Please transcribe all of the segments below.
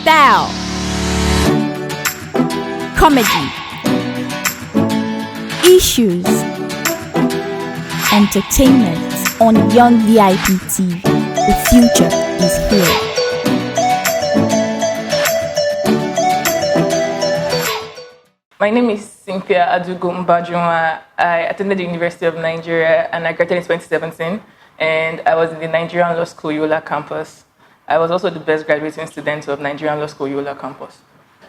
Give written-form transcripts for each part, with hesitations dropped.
Style, comedy, issues, entertainment on Young VIP TV. The future is here. My name is CYNTHIA ADAUGO. I attended the University of Nigeria and I graduated in 2017, and I was in the Nigerian Law School Yola Campus. I was also the best graduating student of Nigerian Law School Yola Campus.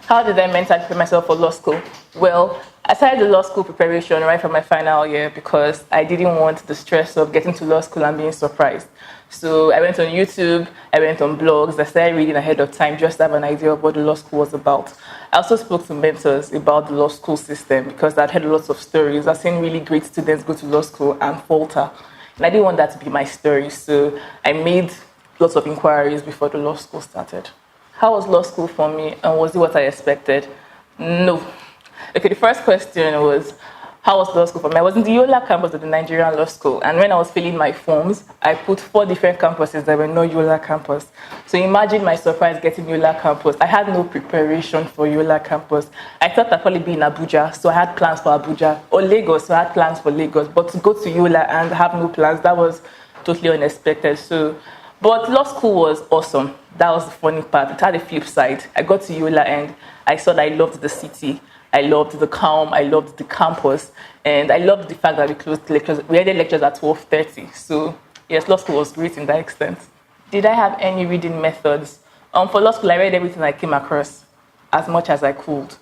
How did I mentally prepare myself for law school? Well, I started the law school preparation right from my final year because I didn't want the stress of getting to law school and being surprised. So I went on YouTube, I went on blogs, I started reading ahead of time just to have an idea of what the law school was about. I also spoke to mentors about the law school system because I'd heard lots of stories. I've seen really great students go to law school and falter. And I didn't want that to be my story, so I made lots of inquiries before the law school started. How was law school for me, and was it what I expected? No. Okay, the first question was, how was law school for me? I was in the Yola Campus of the Nigerian Law School, and when I was filling my forms, I put 4 different campuses that were not Yola Campus. So imagine my surprise getting Yola Campus. I had no preparation for Yola Campus. I thought I'd probably be in Abuja, so I had plans for Abuja, or Lagos, so I had plans for Lagos. But to go to Yola and have no plans, that was totally unexpected. But law school was awesome. That was the funny part. It had a flip side. I got to Yola and I saw that I loved the city. I loved the calm. I loved the campus. And I loved the fact that we closed lectures. We ended lectures at 12:30. So yes, law school was great in that extent. Did I have any reading methods? For law school, I read everything I came across as much as I could.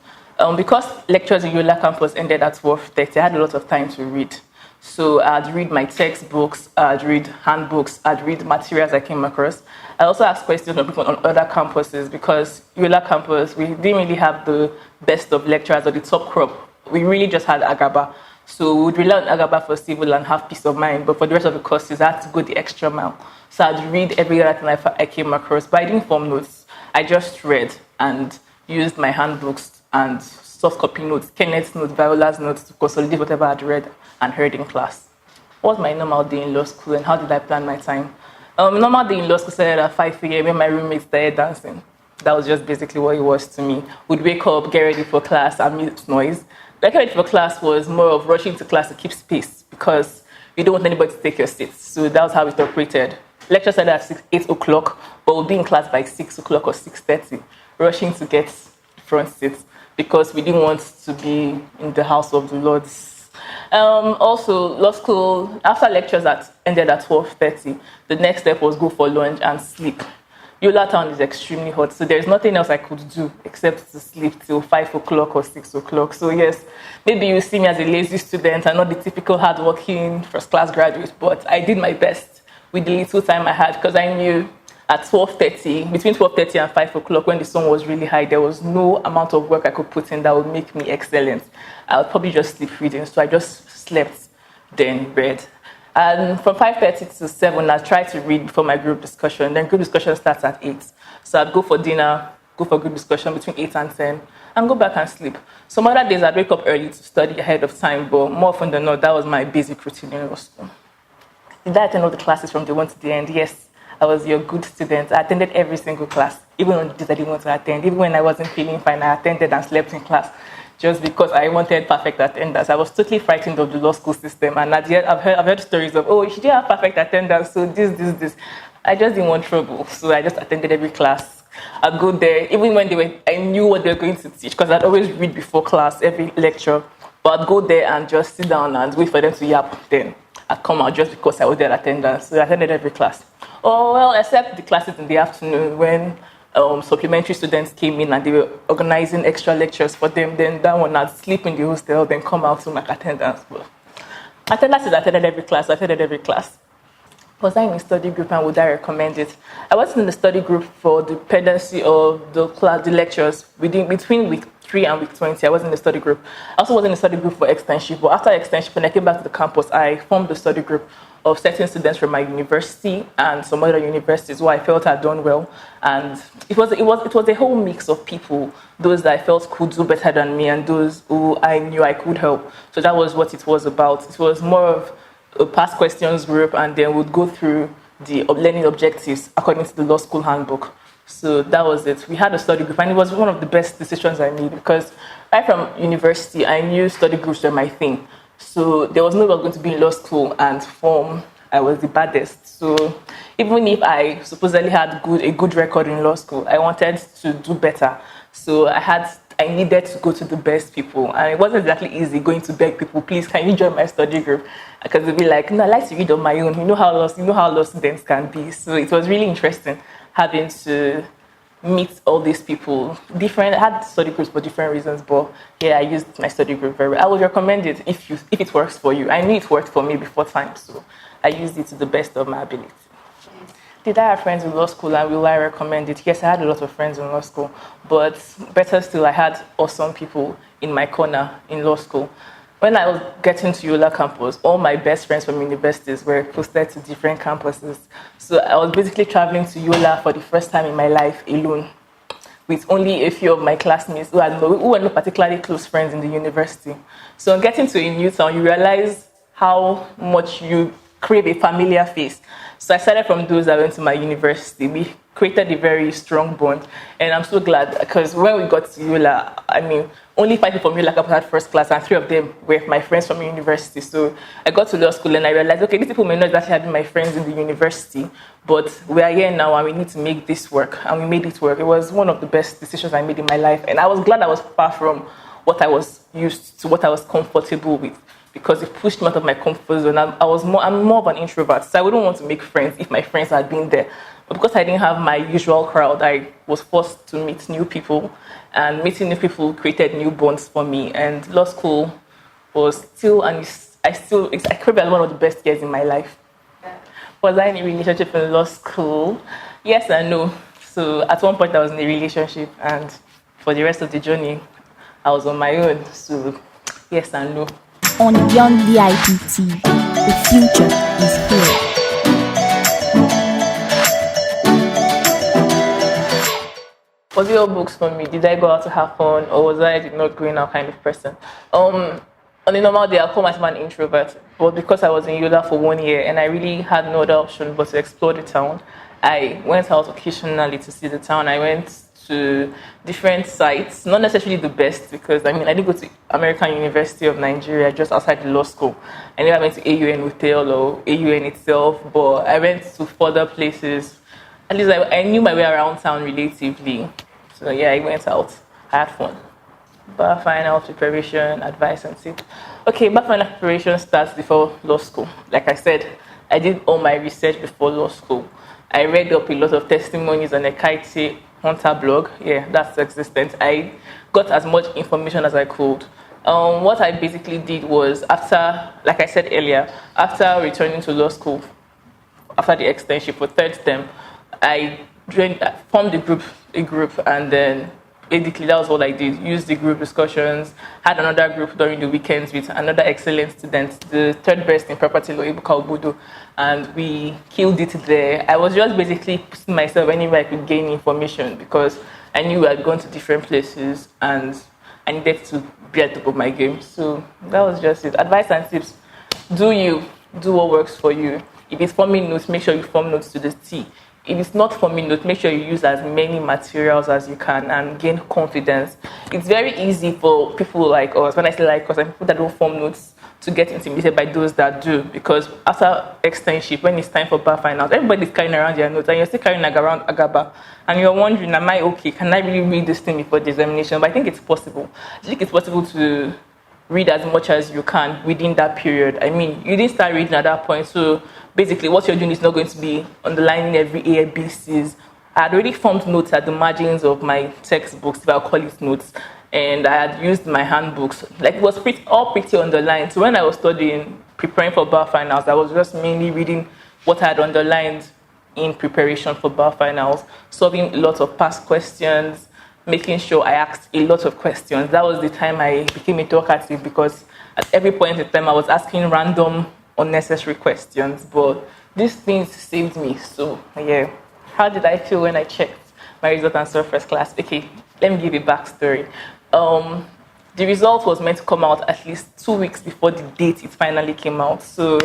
Because lectures in Yola Campus ended at 12:30, I had a lot of time to read. So I'd read my textbooks, I'd read handbooks, I'd read materials I came across. I also asked questions from people on other campuses because Yola Campus, we didn't really have the best of lecturers or the top crop. We really just had Agaba. So we would rely on Agaba for civil and have peace of mind, but for the rest of the courses, I had to go the extra mile. So I'd read every other thing I came across, but I didn't form notes. I just read and used my handbooks and soft copy notes, Kenneth's notes, Viola's notes to consolidate whatever I'd read and heard in class. What was my normal day in law school and how did I plan my time? Normal day in law school started at 5 a.m. when my roommates started dancing. That was just basically what it was to me. We'd wake up, get ready for class, and mute noise. Getting ready for class was more of rushing to class to keep space because you don't want anybody to take your seats. So that was how it operated. Lecture started at 8 o'clock, but we'll be in class by 6 o'clock or 6:30, rushing to get front seats because we didn't want to be in the house of the Lords. Also, law school, after lectures that ended at 12:30, the next step was go for lunch and sleep. Yola town is extremely hot, so there's nothing else I could do except to sleep till 5 o'clock or 6 o'clock. So yes, maybe you see me as a lazy student and not the typical hardworking first-class graduate, but I did my best with the little time I had because I knew at 12:30, between 12:30 and 5 o'clock, when the sun was really high, there was no amount of work I could put in that would make me excellent. I would probably just sleep reading, so I just slept, then read. And from 5:30 to 7, I tried to read before my group discussion. Then group discussion starts at 8. So I'd go for dinner, go for group discussion between 8 and 10, and go back and sleep. Some other days I'd wake up early to study ahead of time, but more often than not, that was my basic routine in law school. Did I attend all the classes from the one to the end? Yes. I was your good student. I attended every single class, even on the days I didn't want to attend. Even when I wasn't feeling fine, I attended and slept in class just because I wanted perfect attendance. I was totally frightened of the law school system. And at the end, I've heard stories of, oh, she didn't have perfect attendance, so this. I just didn't want trouble, so I just attended every class. I'd go there, even when I knew what they were going to teach, because I'd always read before class, every lecture. But I'd go there and just sit down and wait for them to yap. Then I'd come out just because I was there attendance. So I attended every class. Oh, well, except the classes in the afternoon when supplementary students came in and they were organizing extra lectures for them. Then that one, I'd sleep in the hostel, then come out to my attendance. But attendance is attended every class. I attended every class. Was I in a study group and would I recommend it? I wasn't in the study group for the pendency of the lectures between week 3 and week 20. I was in the study group. I also was in the study group for externship. But after externship, when I came back to the campus, I formed the study group of certain students from my university and some other universities who I felt had done well. And it was a whole mix of people, those that I felt could do better than me and those who I knew I could help. So that was what it was about. It was more of a past questions group, and then we'd go through the learning objectives according to the law school handbook. So that was it. We had a study group, and it was one of the best decisions I made because right from university, I knew study groups were my thing. So there was no way I was going to be in law school and form. I was the baddest. So even if I supposedly had a good record in law school, I wanted to do better. So I needed to go to the best people, and it wasn't exactly easy going to beg people, please, can you join my study group? Because they'd be like, no, I like to read on my own. You know how law students can be. So it was really interesting having to meet all these people. I had study groups for different reasons, but yeah, I used my study group very well. I would recommend it if it works for you. I knew it worked for me before time, so I used it to the best of my ability. Did I have friends in law school and will I recommend it? Yes, I had a lot of friends in law school, but better still, I had awesome people in my corner in law school. When I was getting to Yola Campus, all my best friends from universities were posted to different campuses. So I was basically traveling to Yola for the first time in my life alone, with only a few of my classmates who were not particularly close friends in the university. So on getting to a new town, you realize how much you crave a familiar face. So I started from those that went to my university. We created a very strong bond, and I'm so glad because when we got to Yola, only 5 people from Yola Campus had first class, and 3 of them were my friends from university. So I got to law school and I realized, okay, these people may not exactly have been my friends in the university, but we are here now and we need to make this work, and we made it work. It was one of the best decisions I made in my life, and I was glad I was far from what I was used to, what I was comfortable with, because it pushed me out of my comfort zone. I'm more of an introvert, so I wouldn't want to make friends if my friends had been there. But because I didn't have my usual crowd, I was forced to meet new people, and meeting new people created new bonds for me. And law school was still, I crave it as one of the best years in my life. Was I in a relationship in law school? Yes and no. So at one point I was in a relationship, and for the rest of the journey, I was on my own. So yes and no. On Young DIPT, the future is here. Was it all books for me? Did I go out to have fun, or was I not going out kind of person? On a normal day, I'll call myself an introvert, but because I was in Yola for 1 year and I really had no other option but to explore the town, I went out occasionally to see the town. I went to different sites, not necessarily the best, because I didn't go to American University of Nigeria, just outside the law school. I never went to AUN Hotel or AUN itself, but I went to further places. At least I knew my way around town relatively. So yeah, I went out. I had fun. Bar final preparation, advice and tips. Okay, bar final preparation starts before law school. Like I said, I did all my research before law school. I read up a lot of testimonies on the Kaite Hunter blog. Yeah, that's existent. I got as much information as I could. What I basically did was like I said earlier, after returning to law school, after the externship for 3rd term, I formed a group, and then basically that was all I did. Used the group discussions, had another group during the weekends with another excellent student, the 3rd best in property law, Ibuka Obodo, and we killed it there. I was just basically putting myself anywhere I could gain information because I knew I had gone to different places and I needed to be at the top of my game. So that was just it. Advice and tips. Do what works for you. If it's forming notes, make sure you form notes to the T. If it's not forming notes, make sure you use as many materials as you can and gain confidence. It's very easy for people like us, when I say like us, and people that don't form notes, to get intimidated by those that do, because after externship, when it's time for bar finals, everybody's carrying around their notes and you're still carrying around Agaba, and you're wondering, am I okay? Can I really read this thing before the examination? But I think it's possible. I think it's possible to read as much as you can within that period. You didn't start reading at that point, so basically what you're doing is not going to be underlining every A, B, C's. I had already formed notes at the margins of my textbooks, if I'll call it notes, and I had used my handbooks. It was all pretty underlined. So when I was preparing for bar finals, I was just mainly reading what I had underlined in preparation for bar finals, solving a lot of past questions, making sure I asked a lot of questions. That was the time I became a talkative, because at every point in time I was asking random, unnecessary questions. But these things saved me. So yeah, how did I feel when I checked my result and saw first class? Okay, let me give a backstory. The result was meant to come out at least 2 weeks before the date it finally came out. So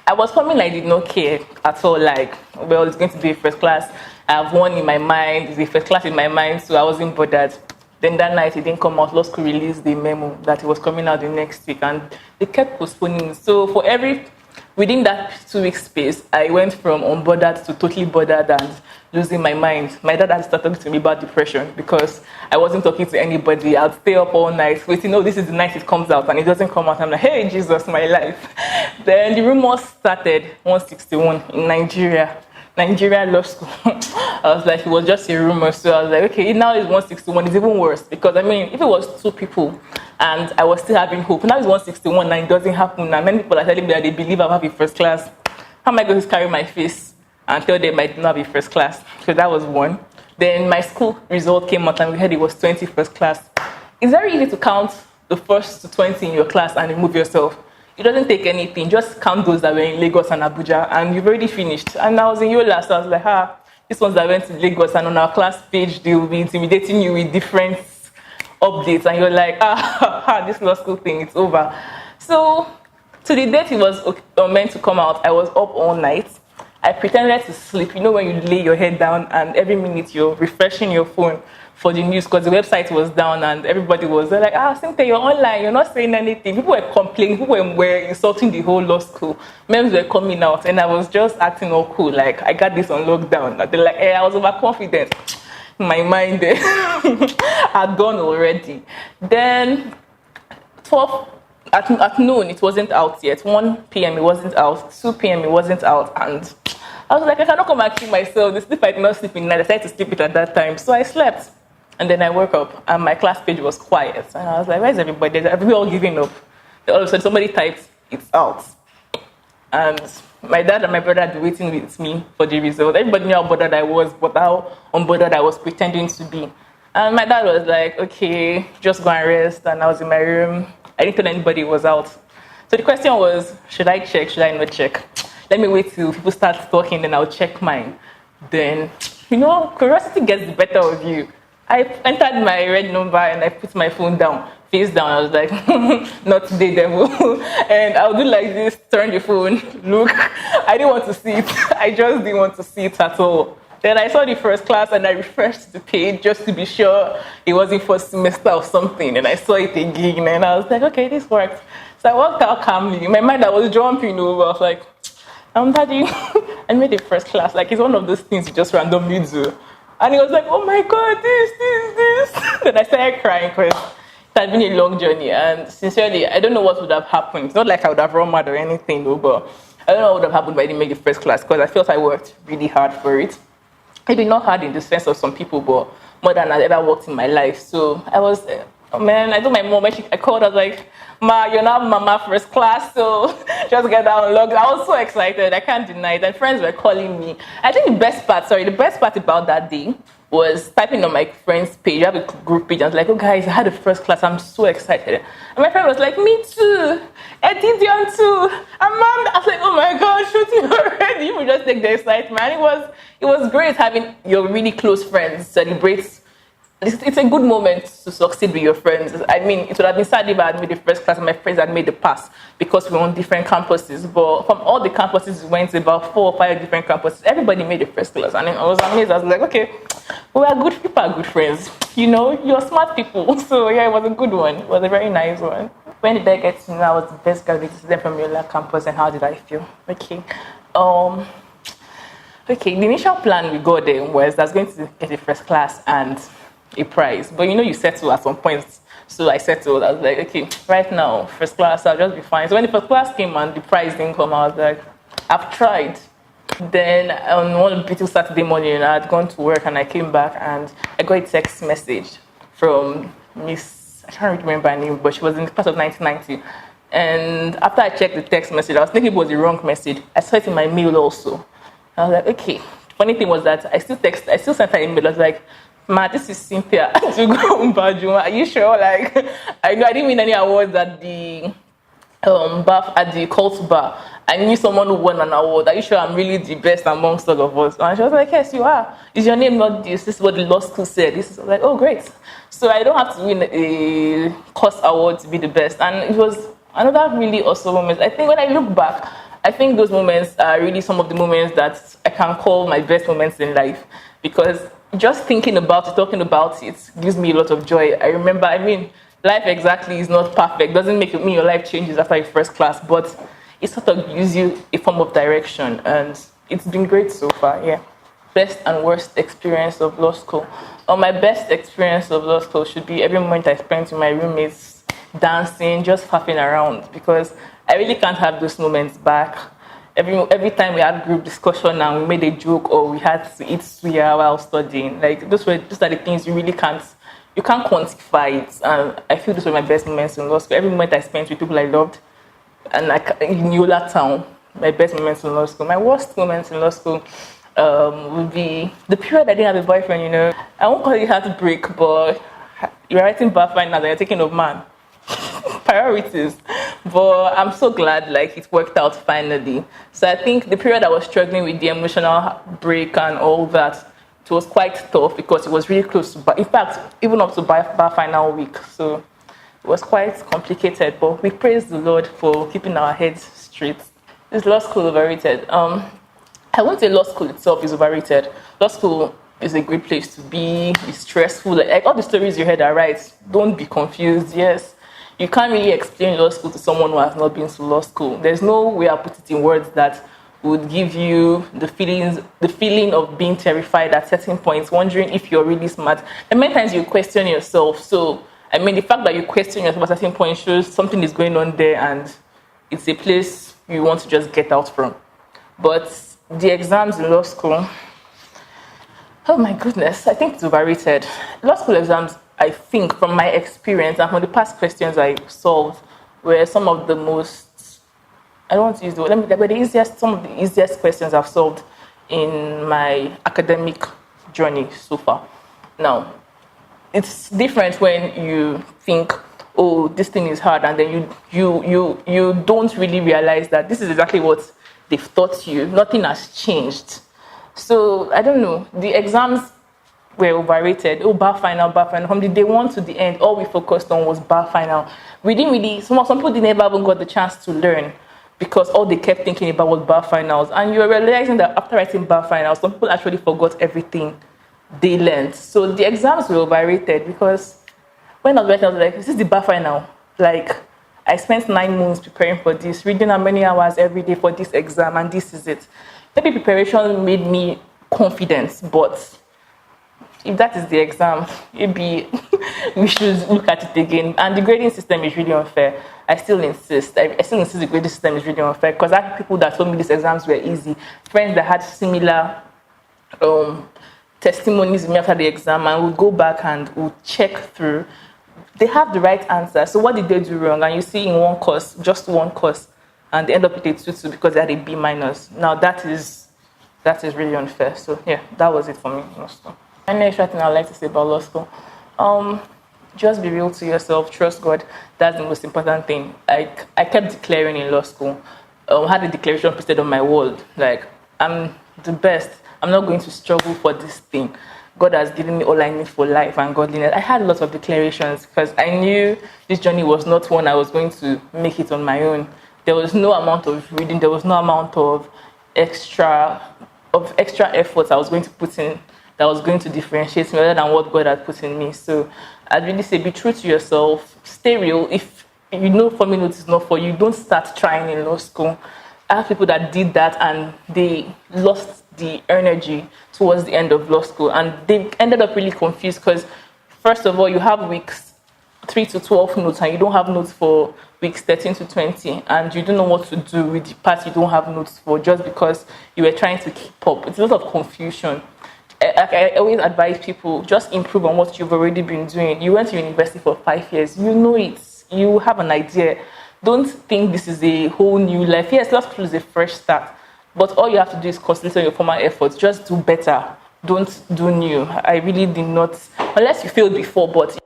I was forming I did not care at all. It's going to be first class. I have one in my mind, it's the first class in my mind, so I wasn't bothered. Then that night, it didn't come out. Law School released the memo that it was coming out the next week, and they kept postponing. So within that 2 week space, I went from unbothered to totally bothered and losing my mind. My dad had started talking to me about depression because I wasn't talking to anybody. I'd stay up all night waiting, this is the night it comes out, and it doesn't come out. I'm like, hey, Jesus, my life. Then the rumors started, 161 in Nigerian Law School. I was like, it was just a rumor. So I was like, okay, now it's 161. It's even worse because, if it was 2 people and I was still having hope, now it's 161 and it doesn't happen. And many people are telling me that they believe I'll have a first class. How am I going to carry my face and tell them I did not have a first class? So that was one. Then my school result came out and we heard it was 20 first class. It's very easy to count the first to 20 in your class and remove yourself. It doesn't take anything. Just count those that were in Lagos and Abuja, and you've already finished. And I was in Yola, so I was like, these ones that went to Lagos, and on our class page, they will be intimidating you with different updates, and you're like, this law school thing, it's over. So, to the date it was meant to come out, I was up all night. I pretended to sleep. When you lay your head down, and every minute you're refreshing your phone for the news because the website was down and everybody was there like, Cynthia, you're online, you're not saying anything. People were complaining, people were insulting the whole law school. Memes were coming out and I was just acting all cool, like I got this on lockdown. They're like, I was overconfident. My mind had gone already. Then 12 at noon it wasn't out yet. 1 p.m. it wasn't out. 2 p.m. it wasn't out, and I was like, I cannot come and kill myself. The sleep I did not sleep in night. I decided to sleep it at that time. So I slept. And then I woke up and my class page was quiet. And I was like, where's everybody? Everybody all giving up. Then all of a sudden somebody typed, it's out. And my dad and my brother had been waiting with me for the result. Everybody knew how bothered I was, but how unbothered I was pretending to be. And my dad was like, okay, just go and rest. And I was in my room. I didn't tell anybody it was out. So the question was, should I check? Should I not check? Let me wait till people start talking, then I'll check mine. Then, curiosity gets the better of you. I entered my red number and I put my phone down, face down. I was like, not today, devil. And I'll do like this, turn the phone, look. I didn't want to see it. I just didn't want to see it at all. Then I saw the first class and I refreshed the page just to be sure it wasn't first semester or something. And I saw it again and I was like, okay, this worked. So I walked out calmly. In my mind, I was jumping over. I was like, Daddy, I made the first class. Like, it's one of those things you just randomly do. And he was like, oh my God, this. Then I started crying because it had been a long journey. And sincerely, I don't know what would have happened. It's not like I would have run mad or anything, but I don't know what would have happened if I didn't make the first class because I felt I worked really hard for it. Maybe not hard in the sense of some people, but more than I've ever worked in my life. So I was, I told my mom, when I called, I was like, Ma, you're now mama first class, so just get that unlocked. I was so excited, I can't deny it. And friends were calling me. I think the best part about that day was typing on my friend's page. I have a group page. I was like, oh guys, I had a first class. I'm so excited. And my friend was like, me too. Edidion too. And mom, I was like, oh my God, shooting already. You would just take the excitement. And it was great having your really close friends celebrate. It's a good moment to succeed with your friends. It would have been sad if I had made the first class and my friends had made the pass because we were on different campuses. But from all the campuses we went to, about 4 or 5 different campuses, everybody made the first class. And I was amazed. I was like, okay, we are good people, are good friends. You're smart people. So yeah, it was a good one. It was a very nice one. When did I get to know I was the best graduate student from Yola Campus and how did I feel? Okay, the initial plan we got there was I was going to get a first class and a prize. But you settle at some point. So I settled. I was like, okay, right now, first class, I'll just be fine. So when the first class came and the prize didn't come, I was like, I've tried. Then on one beautiful Saturday morning, I had gone to work and I came back and I got a text message from Miss, I can't remember her name, but she was in the class of 1990. And after I checked the text message, I was thinking it was the wrong message. I saw it in my mail also. I was like, okay. Funny thing was that I still sent her an email. I was like, Ma, this is Cynthia Adugo MBAJUNWA. Are you sure? Like, I didn't win any awards at the at the cult bar. I knew someone who won an award. Are you sure I'm really the best amongst all of us? And she was like, yes, you are. Is your name not this? This is what the law school said. This is like, oh, great. So I don't have to win a course award to be the best. And it was another really awesome moment. I think when I look back, I think those moments are really some of the moments that I can call my best moments in life. because just thinking about it, talking about it, gives me a lot of joy. I remember, life exactly is not perfect. Doesn't make it mean your life changes after your first class, but it sort of gives you a form of direction, and it's been great so far. Yeah. Best and worst experience of law school. My best experience of law school should be every moment I spent with my roommates dancing, just faffing around, because I really can't have those moments back. Every time we had group discussion and we made a joke or we had to eat suya while studying, like those are the things you can't quantify it. And I feel those were my best moments in law school. Every moment I spent with people I loved, and in Yola town, my best moments in law school. My worst moments in law school would be the period I didn't have a boyfriend. I won't call it heartbreak, but you're writing bar final and you're taking of man. Priorities. But I'm so glad it worked out finally. So I think the period I was struggling with the emotional break and all that, it was quite tough because it was really close to, in fact, even up to bar final week. So it was quite complicated, but we praise the Lord for keeping our heads straight. Is law school overrated? I won't say law school itself is overrated. Law school is a great place to be. It's stressful. Like all the stories you heard are right. Don't be confused. Yes, you can't really explain law school to someone who has not been to law school. There's no way I put it in words that would give you the feeling of being terrified at certain points, wondering if you're really smart. And many times you question yourself. So, the fact that you question yourself at certain points shows something is going on there and it's a place you want to just get out from. But the exams in law school, oh my goodness, I think it's overrated. Law school exams, I think, from my experience and from the past questions I solved, were some of the most, I don't want to use the word, some of the easiest questions I've solved in my academic journey so far. Now, it's different when you think, oh, this thing is hard, and then you don't really realize that this is exactly what they've taught you. Nothing has changed. So, I don't know. The exams were overrated. Oh, bar final. From the day one to the end, all we focused on was bar final. We didn't really, some people didn't even got the chance to learn because all they kept thinking about was bar finals. And you're realizing that after writing bar finals, some people actually forgot everything they learned. So the exams were overrated because when I was writing, I was like, this is the bar final. I spent 9 months preparing for this, reading how many hours every day for this exam, and this is it. Maybe preparation made me confident, but if that is the exam, maybe we should look at it again. And the grading system is really unfair. I still insist the grading system is really unfair because I had people that told me these exams were easy, friends that had similar testimonies with me after the exam, and would go back and would check through. They have the right answer. So what did they do wrong? And you see in just one course, and they end up with a 2-2 because they had a B-. Now that is really unfair. So yeah, that was it for me. And the extra thing I'd like to say about law school, just be real to yourself, trust God. That's the most important thing. I kept declaring in law school. I had a declaration posted on my wall, I'm the best. I'm not going to struggle for this thing. God has given me all I need for life and godliness. I had lots of declarations because I knew this journey was not one I was going to make it on my own. There was no amount of reading. There was no amount of extra efforts I was going to put in that was going to differentiate me other than what God had put in me. So I'd really say be true to yourself. Stay real. If you know forming notes is not for you, don't start trying in law school. I have people that did that and they lost the energy towards the end of law school, and they ended up really confused because, first of all, you have weeks 3 to 12 notes and you don't have notes for weeks 13 to 20, and you don't know what to do with the part you don't have notes for just because you were trying to keep up. It's a lot of confusion. I always advise people, just improve on what you've already been doing. You went to university for 5 years. You know it. You have an idea. Don't think this is a whole new life. Yes, law school is a fresh start. But all you have to do is concentrate on your former efforts. Just do better. Don't do new. I really did not, unless you failed before, but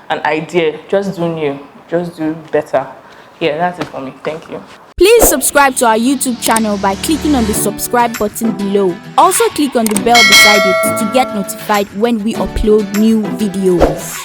an idea, just do new. Just do better. Yeah, that's it for me. Thank you. Please subscribe to our YouTube channel by clicking on the subscribe button below. Also click on the bell beside it to get notified when we upload new videos.